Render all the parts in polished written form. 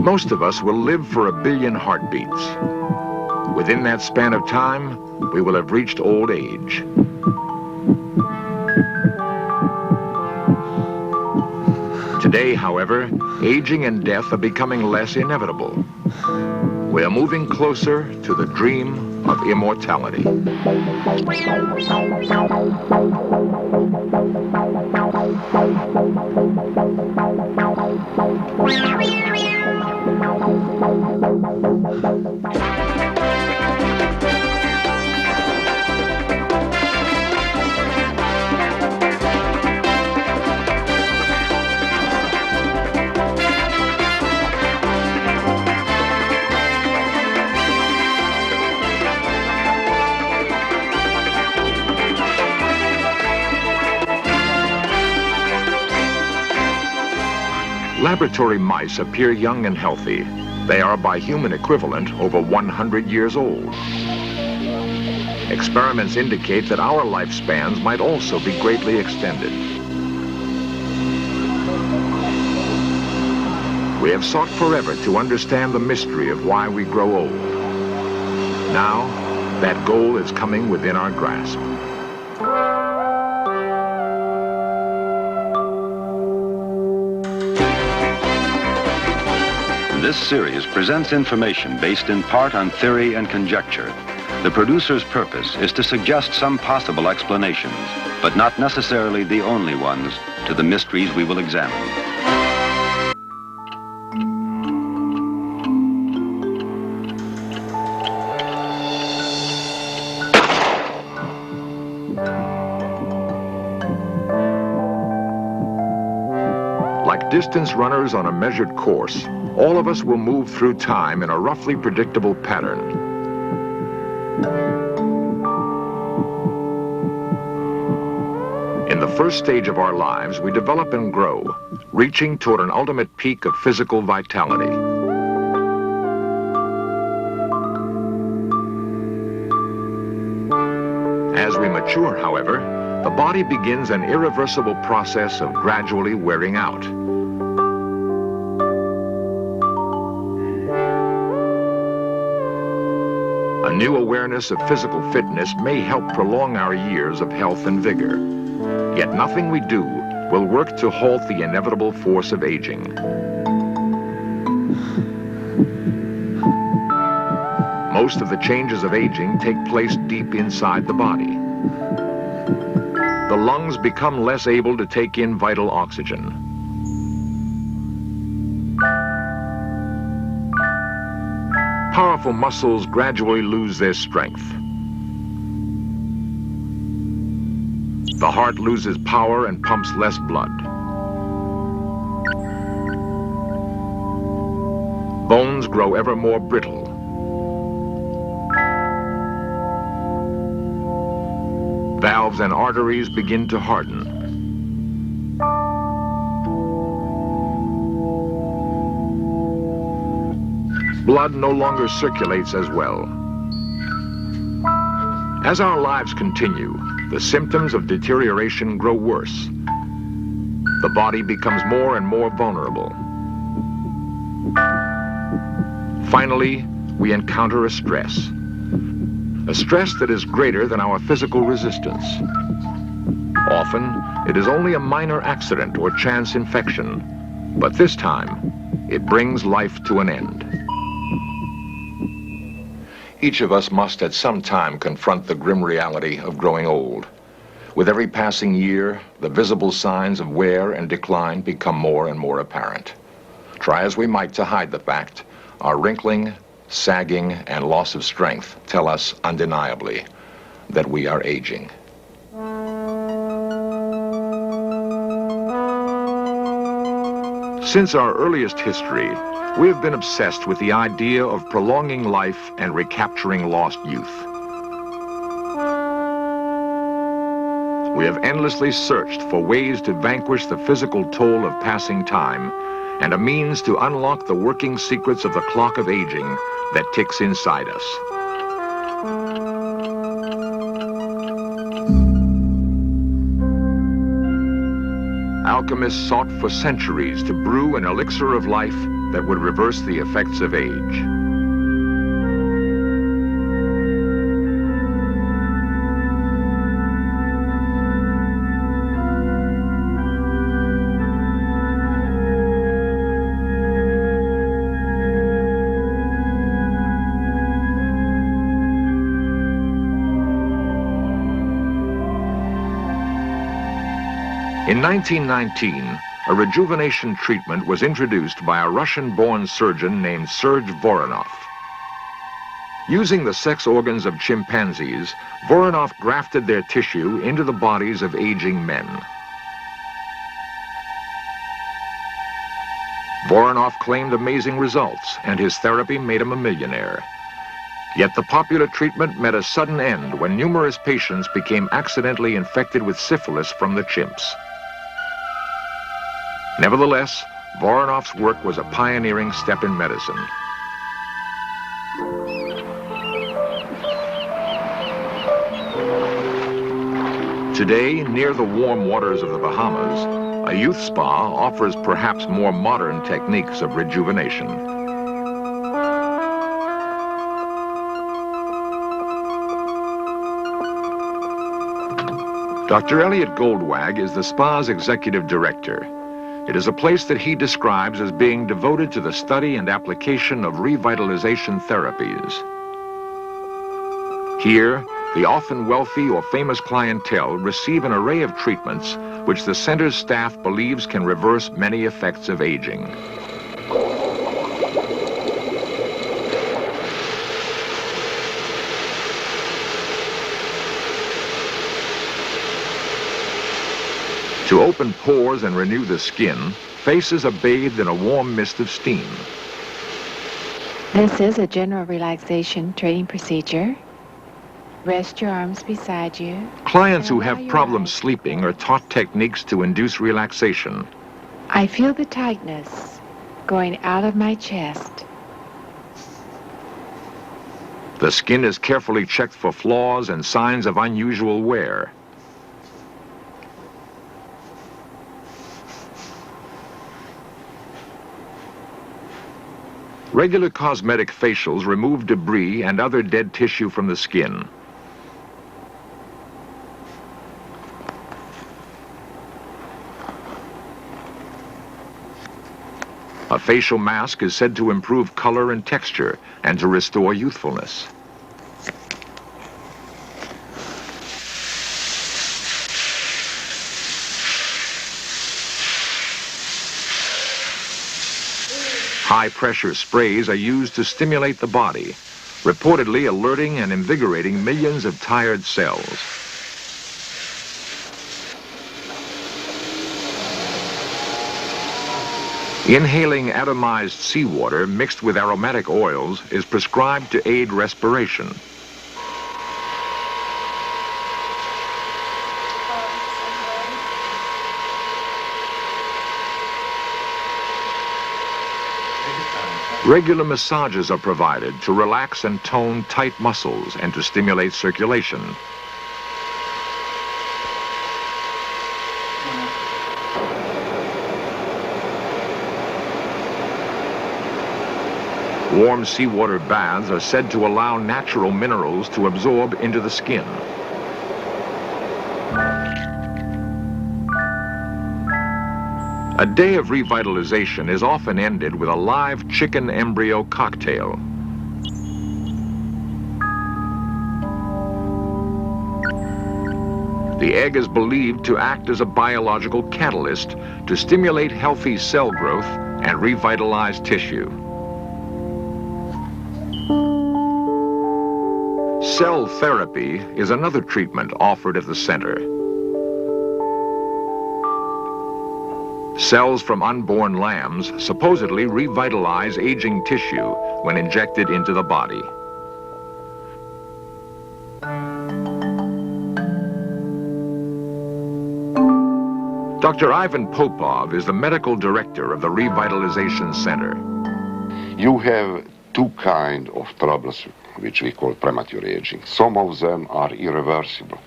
Most of us will live for 1 billion heartbeats. Within that span of time, we will have reached old age. Today, however, aging and death are becoming less inevitable. We are moving closer to the dream of immortality. Laboratory mice appear young and healthy. They are, by human equivalent, over 100 years old. Experiments indicate that our lifespans might also be greatly extended. We have sought forever to understand the mystery of why we grow old. Now, that goal is coming within our grasp. This series presents information based in part on theory and conjecture. The producer's purpose is to suggest some possible explanations, but not necessarily the only ones, to the mysteries we will examine. Like distance runners on a measured course, all of us will move through time in a roughly predictable pattern. In the first stage of our lives, we develop and grow, reaching toward an ultimate peak of physical vitality. As we mature, however, the body begins an irreversible process of gradually wearing out. A new awareness of physical fitness may help prolong our years of health and vigor. Yet nothing we do will work to halt the inevitable force of aging. Most of the changes of aging take place deep inside the body. The lungs become less able to take in vital oxygen. Powerful muscles gradually lose their strength. The heart loses power and pumps less blood. Bones grow ever more brittle. Valves and arteries begin to harden. Blood no longer circulates as well. As our lives continue, the symptoms of deterioration grow worse. The body becomes more and more vulnerable. Finally, we encounter a stress that is greater than our physical resistance. Often, it is only a minor accident or chance infection, but this time, it brings life to an end. Each of us must at some time confront the grim reality of growing old. With every passing year, the visible signs of wear and decline become more and more apparent. Try as we might to hide the fact, our wrinkling, sagging, and loss of strength tell us undeniably that we are aging. Since our earliest history, we have been obsessed with the idea of prolonging life and recapturing lost youth. We have endlessly searched for ways to vanquish the physical toll of passing time and a means to unlock the working secrets of the clock of aging that ticks inside us. alchemists sought for centuries to brew an elixir of life that would reverse the effects of age. In 1919, a rejuvenation treatment was introduced by a Russian-born surgeon named Serge Voronov. Using the sex organs of chimpanzees, Voronov grafted their tissue into the bodies of aging men. Voronov claimed amazing results, and his therapy made him a millionaire. Yet the popular treatment met a sudden end when numerous patients became accidentally infected with syphilis from the chimps. Nevertheless, Voronov's work was a pioneering step in medicine. Today, near the warm waters of the Bahamas, a youth spa offers perhaps more modern techniques of rejuvenation. Dr. Elliot Goldwag is the spa's executive director. It is a place that he describes as being devoted to the study and application of revitalization therapies. Here, the often wealthy or famous clientele receive an array of treatments which the center's staff believes can reverse many effects of aging. To open pores and renew the skin, faces are bathed in a warm mist of steam. This is a general relaxation training procedure. Rest your arms beside you. Clients who have problems sleeping are taught techniques to induce relaxation. I feel the tightness going out of my chest. The skin is carefully checked for flaws and signs of unusual wear. Regular cosmetic facials remove debris and other dead tissue from the skin. A facial mask is said to improve color and texture and to restore youthfulness. High-pressure sprays are used to stimulate the body, reportedly alerting and invigorating millions of tired cells. Inhaling atomized seawater mixed with aromatic oils is prescribed to aid respiration. Regular massages are provided to relax and tone tight muscles and to stimulate circulation. Warm seawater baths are said to allow natural minerals to absorb into the skin. A day of revitalization is often ended with a live chicken embryo cocktail. The egg is believed to act as a biological catalyst to stimulate healthy cell growth and revitalize tissue. Cell therapy is another treatment offered at the center. Cells from unborn lambs supposedly revitalize aging tissue when injected into the body. Dr. Ivan Popov is the medical director of the Revitalization Center. You have two kinds of troubles, which we call premature aging. Some of them are irreversible.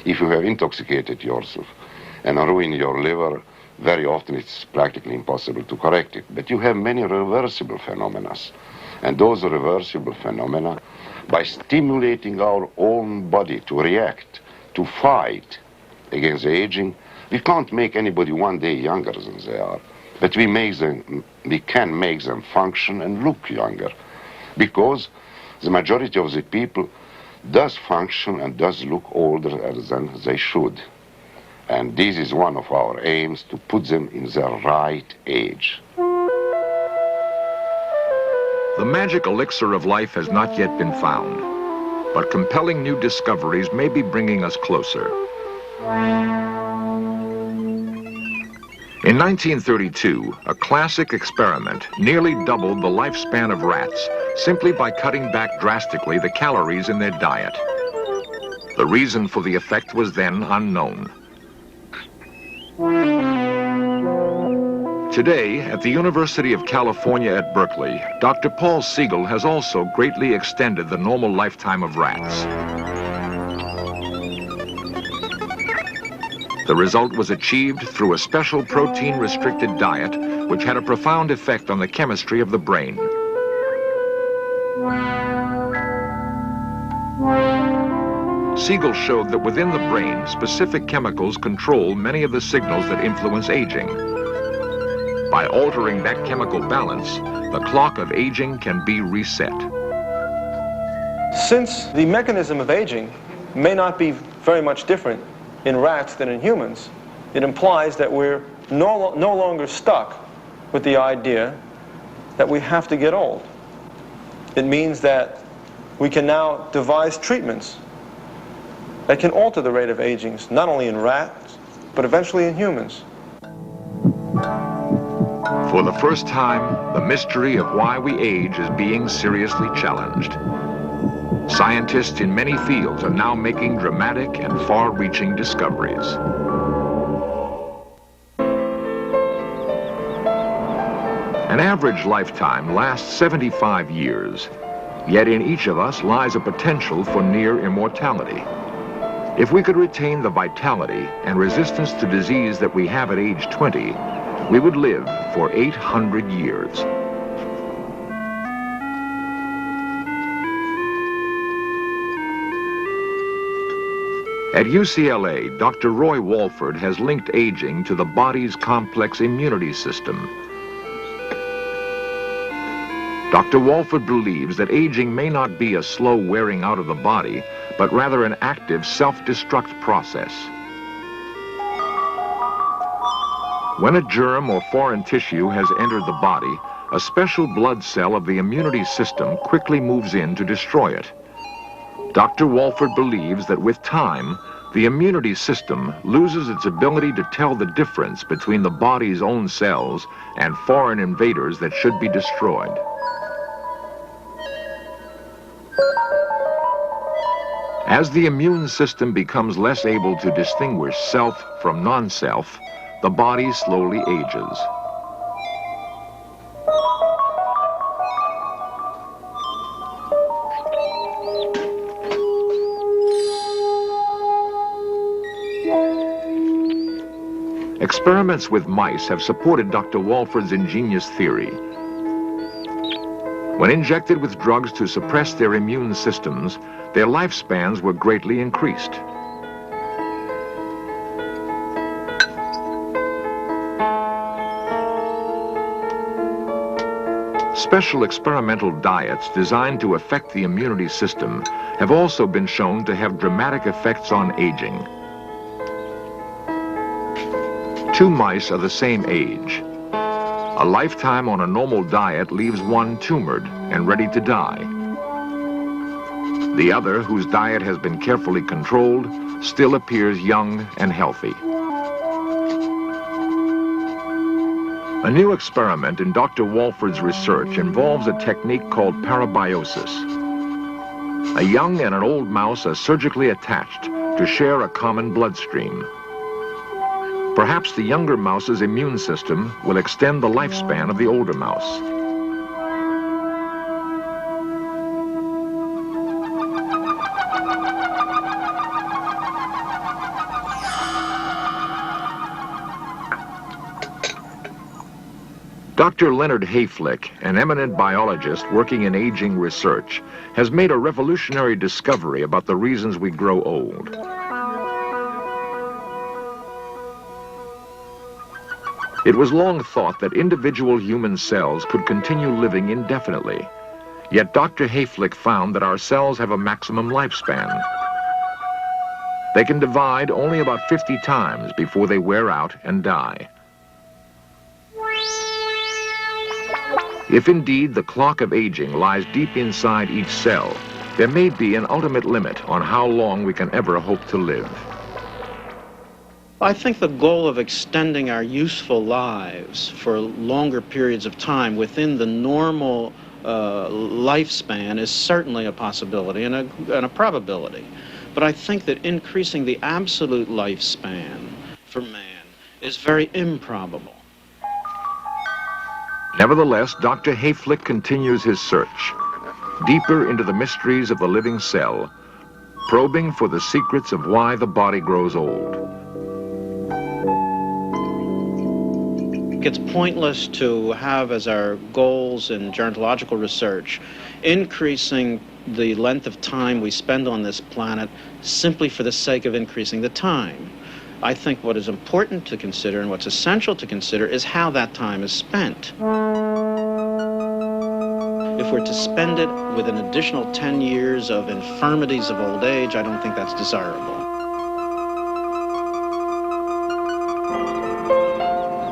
If you have intoxicated yourself and ruined your liver, very often it's practically impossible to correct it. But you have many reversible phenomena. And those reversible phenomena, by stimulating our own body to react, to fight against aging, we can't make anybody one day younger than they are. But we can make them function and look younger. Because the majority of the people does function and does look older than they should. And this is one of our aims, to put them in their right age. The magic elixir of life has not yet been found, but compelling new discoveries may be bringing us closer. In 1932, a classic experiment nearly doubled the lifespan of rats simply by cutting back drastically the calories in their diet. The reason for the effect was then unknown. Today, at the University of California at Berkeley, Dr. Paul Siegel has also greatly extended the normal lifetime of rats. The result was achieved through a special protein-restricted diet, which had a profound effect on the chemistry of the brain. Siegel showed that within the brain, specific chemicals control many of the signals that influence aging. By altering that chemical balance, the clock of aging can be reset. Since the mechanism of aging may not be very much different in rats than in humans, it implies that we're no longer stuck with the idea that we have to get old. It means that we can now devise treatments that can alter the rate of aging, not only in rats, but eventually in humans. For the first time, the mystery of why we age is being seriously challenged. Scientists in many fields are now making dramatic and far-reaching discoveries. An average lifetime lasts 75 years, yet in each of us lies a potential for near immortality. If we could retain the vitality and resistance to disease that we have at age 20, we would live for 800 years. At UCLA, Dr. Roy Walford has linked aging to the body's complex immunity system. Dr. Walford believes that aging may not be a slow wearing out of the body, but rather an active self-destruct process. When a germ or foreign tissue has entered the body, a special blood cell of the immunity system quickly moves in to destroy it. Dr. Walford believes that with time, the immunity system loses its ability to tell the difference between the body's own cells and foreign invaders that should be destroyed. As the immune system becomes less able to distinguish self from non-self, the body slowly ages. Experiments with mice have supported Dr. Walford's ingenious theory. When injected with drugs to suppress their immune systems, their lifespans were greatly increased. Special experimental diets designed to affect the immunity system have also been shown to have dramatic effects on aging. Two mice are the same age. A lifetime on a normal diet leaves one tumored and ready to die. The other, whose diet has been carefully controlled, still appears young and healthy. A new experiment in Dr. Walford's research involves a technique called parabiosis. A young and an old mouse are surgically attached to share a common bloodstream. Perhaps the younger mouse's immune system will extend the lifespan of the older mouse. Dr. Leonard Hayflick, an eminent biologist working in aging research, has made a revolutionary discovery about the reasons we grow old. It was long thought that individual human cells could continue living indefinitely. Yet Dr. Hayflick found that our cells have a maximum lifespan. They can divide only about 50 times before they wear out and die. If indeed the clock of aging lies deep inside each cell, there may be an ultimate limit on how long we can ever hope to live. I think the goal of extending our useful lives for longer periods of time within the normal lifespan is certainly a possibility and a probability. But I think that increasing the absolute lifespan for man is very improbable. Nevertheless, Dr. Hayflick continues his search, deeper into the mysteries of the living cell, probing for the secrets of why the body grows old. It's pointless to have as our goals in gerontological research increasing the length of time we spend on this planet simply for the sake of increasing the time. I think what is important to consider and what's essential to consider is how that time is spent. If we're to spend it with an additional 10 years of infirmities of old age, I don't think that's desirable.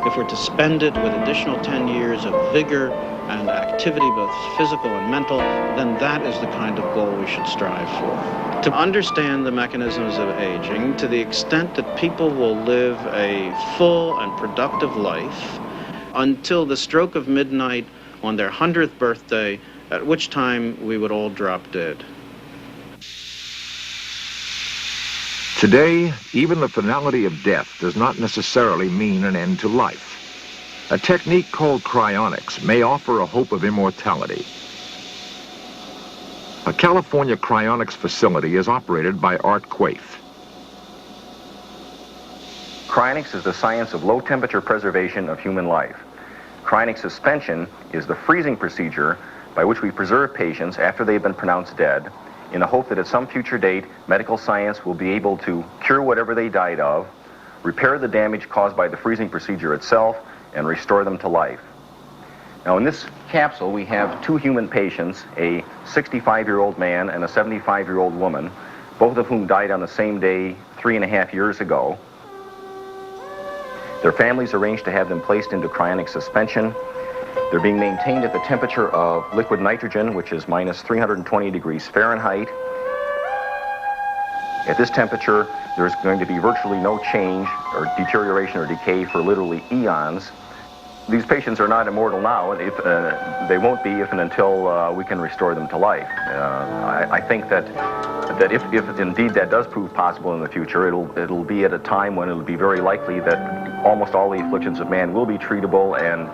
If we're to spend it with additional 10 years of vigor and activity, both physical and mental, then that is the kind of goal we should strive for. To understand the mechanisms of aging, to the extent that people will live a full and productive life until the stroke of midnight on their 100th birthday, at which time we would all drop dead. Today, even the finality of death does not necessarily mean an end to life. A technique called cryonics may offer a hope of immortality. A California cryonics facility is operated by Art Quaife. Cryonics is the science of low-temperature preservation of human life. Cryonic suspension is the freezing procedure by which we preserve patients after they've been pronounced dead in the hope that at some future date, medical science will be able to cure whatever they died of, repair the damage caused by the freezing procedure itself, and restore them to life. Now, in this capsule, we have two human patients, a 65-year-old man and a 75-year-old woman, both of whom died on the same day 3.5 years ago. Their families arranged to have them placed into cryonic suspension. They're being maintained at the temperature of liquid nitrogen, which is minus 320 degrees Fahrenheit. At this temperature, there's going to be virtually no change or deterioration or decay for literally eons. These patients are not immortal now, and they won't be if and until we can restore them to life. I think that if indeed that does prove possible in the future, it'll be at a time when it'll be very likely that almost all the afflictions of man will be treatable, and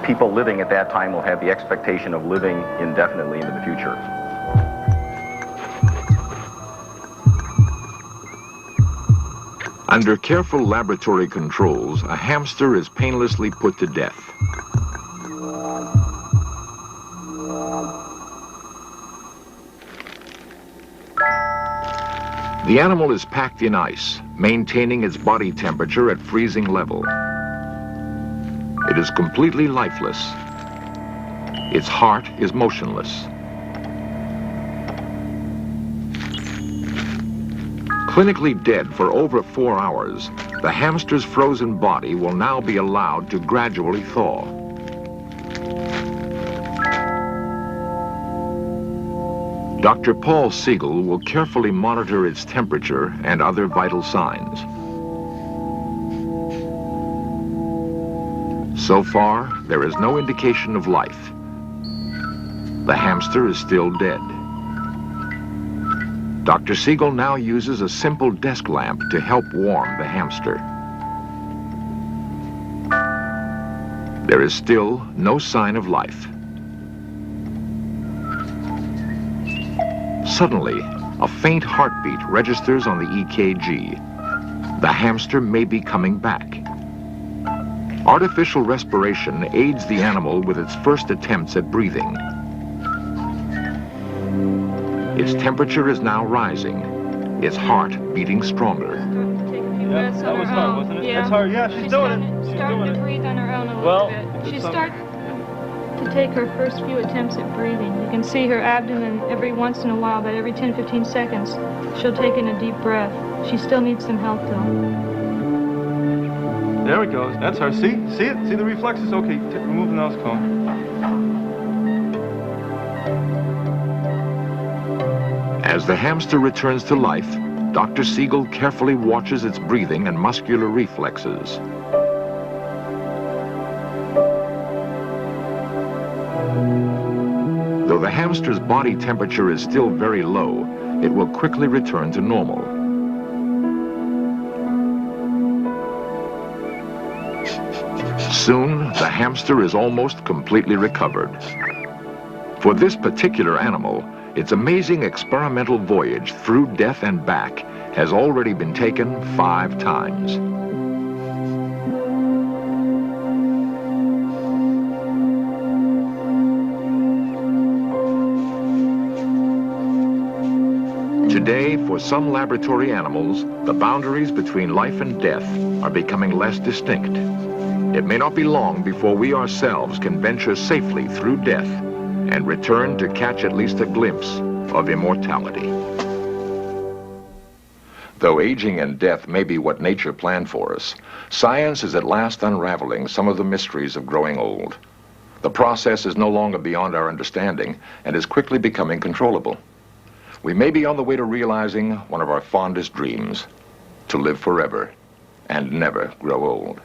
people living at that time will have the expectation of living indefinitely into the future. Under careful laboratory controls, a hamster is painlessly put to death. The animal is packed in ice, maintaining its body temperature at freezing level. It is completely lifeless. Its heart is motionless. Clinically dead for over 4 hours, the hamster's frozen body will now be allowed to gradually thaw. Dr. Paul Siegel will carefully monitor its temperature and other vital signs. So far, there is no indication of life. The hamster is still dead. Dr. Siegel now uses a simple desk lamp to help warm the hamster. There is still no sign of life. Suddenly, a faint heartbeat registers on the EKG. The hamster may be coming back. Artificial respiration aids the animal with its first attempts at breathing. Its temperature is now rising, its heart beating stronger. Yep, that was hard, wasn't it? Yeah. That's hard. Yeah, she's doing it. She's starting to breathe on her own a little bit. She's starting to take her first few attempts at breathing. You can see her abdomen every once in a while, about every 10-15 seconds, she'll take in a deep breath. She still needs some help, though. There it goes. That's her. See? See it? See the reflexes? Okay, remove the nose cone. As the hamster returns to life, Dr. Siegel carefully watches its breathing and muscular reflexes. Though the hamster's body temperature is still very low, it will quickly return to normal. Soon, the hamster is almost completely recovered. For this particular animal, its amazing experimental voyage through death and back has already been taken 5 times. Today, for some laboratory animals, the boundaries between life and death are becoming less distinct. It may not be long before we ourselves can venture safely through death and return to catch at least a glimpse of immortality. Though aging and death may be what nature planned for us, science is at last unraveling some of the mysteries of growing old. The process is no longer beyond our understanding and is quickly becoming controllable. We may be on the way to realizing one of our fondest dreams, to live forever and never grow old.